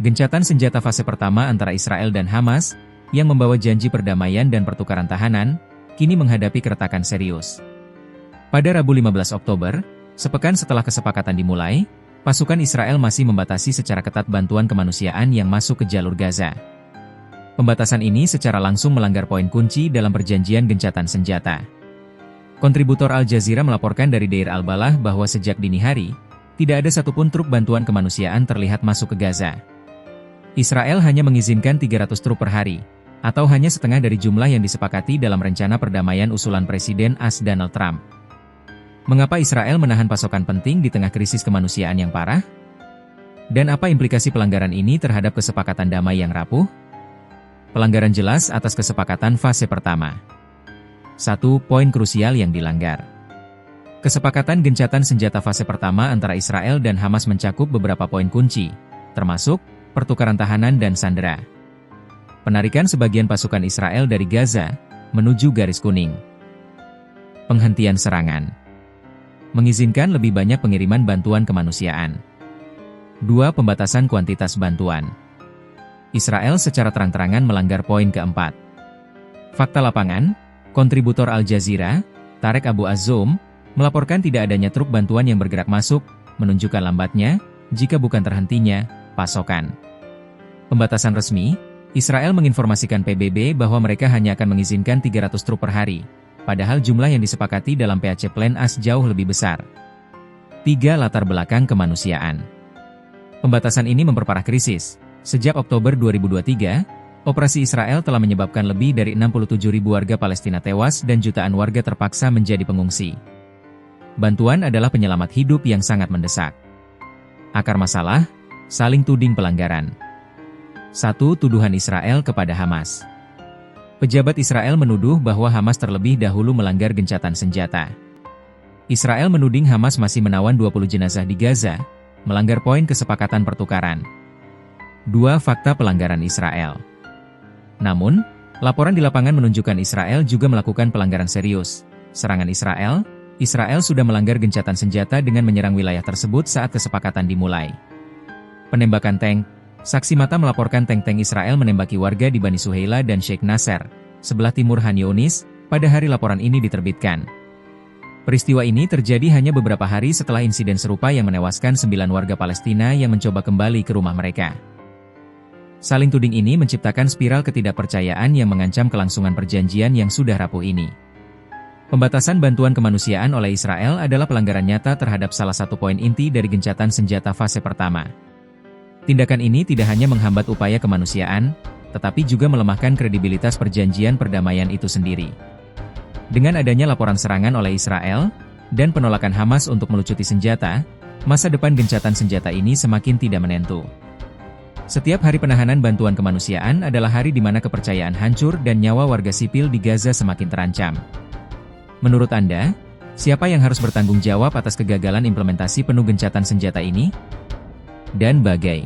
Gencatan senjata fase pertama antara Israel dan Hamas, yang membawa janji perdamaian dan pertukaran tahanan, kini menghadapi keretakan serius. Pada Rabu 15 Oktober, sepekan setelah kesepakatan dimulai, pasukan Israel masih membatasi secara ketat bantuan kemanusiaan yang masuk ke jalur Gaza. Pembatasan ini secara langsung melanggar poin kunci dalam perjanjian gencatan senjata. Kontributor Al Jazeera melaporkan dari Deir al-Balah bahwa sejak dini hari, tidak ada satupun truk bantuan kemanusiaan terlihat masuk ke Gaza. Israel hanya mengizinkan 300 truk per hari, atau hanya setengah dari jumlah yang disepakati dalam rencana perdamaian usulan Presiden AS Donald Trump. Mengapa Israel menahan pasokan penting di tengah krisis kemanusiaan yang parah? Dan apa implikasi pelanggaran ini terhadap kesepakatan damai yang rapuh? Pelanggaran jelas atas kesepakatan fase pertama. 1. Poin krusial yang dilanggar. Kesepakatan gencatan senjata fase pertama antara Israel dan Hamas mencakup beberapa poin kunci, termasuk pertukaran tahanan dan sandera. Penarikan sebagian pasukan Israel dari Gaza menuju garis kuning. Penghentian serangan. Mengizinkan lebih banyak pengiriman bantuan kemanusiaan. 2. Pembatasan kuantitas bantuan. Israel secara terang-terangan melanggar poin keempat. Fakta lapangan, kontributor Al Jazeera, Tarek Abu Azzoum, melaporkan tidak adanya truk bantuan yang bergerak masuk, menunjukkan lambatnya, jika bukan terhentinya, pasokan. Pembatasan resmi, Israel menginformasikan PBB bahwa mereka hanya akan mengizinkan 300 truk per hari, padahal jumlah yang disepakati dalam PAC Plan AS jauh lebih besar. 3. Latar belakang kemanusiaan. Pembatasan ini memperparah krisis. Sejak Oktober 2023, operasi Israel telah menyebabkan lebih dari 67.000 warga Palestina tewas dan jutaan warga terpaksa menjadi pengungsi. Bantuan adalah penyelamat hidup yang sangat mendesak. Akar masalah, saling tuding pelanggaran. 1. Tuduhan Israel kepada Hamas. Pejabat Israel menuduh bahwa Hamas terlebih dahulu melanggar gencatan senjata. Israel menuding Hamas masih menawan 20 jenazah di Gaza, melanggar poin kesepakatan pertukaran. 2. Fakta pelanggaran Israel. Namun, laporan di lapangan menunjukkan Israel juga melakukan pelanggaran serius. Serangan Israel sudah melanggar gencatan senjata dengan menyerang wilayah tersebut saat kesepakatan dimulai. Penembakan tank. Saksi mata melaporkan tank-tank Israel menembaki warga di Bani Suheila dan Sheikh Nasser, sebelah timur Khan Younis, pada hari laporan ini diterbitkan. Peristiwa ini terjadi hanya beberapa hari setelah insiden serupa yang menewaskan 9 warga Palestina yang mencoba kembali ke rumah mereka. Saling tuding ini menciptakan spiral ketidakpercayaan yang mengancam kelangsungan perjanjian yang sudah rapuh ini. Pembatasan bantuan kemanusiaan oleh Israel adalah pelanggaran nyata terhadap salah satu poin inti dari gencatan senjata fase pertama. Tindakan ini tidak hanya menghambat upaya kemanusiaan, tetapi juga melemahkan kredibilitas perjanjian perdamaian itu sendiri. Dengan adanya laporan serangan oleh Israel, dan penolakan Hamas untuk melucuti senjata, masa depan gencatan senjata ini semakin tidak menentu. Setiap hari penahanan bantuan kemanusiaan adalah hari di mana kepercayaan hancur dan nyawa warga sipil di Gaza semakin terancam. Menurut Anda, siapa yang harus bertanggung jawab atas kegagalan implementasi penuh gencatan senjata ini? Dan bagai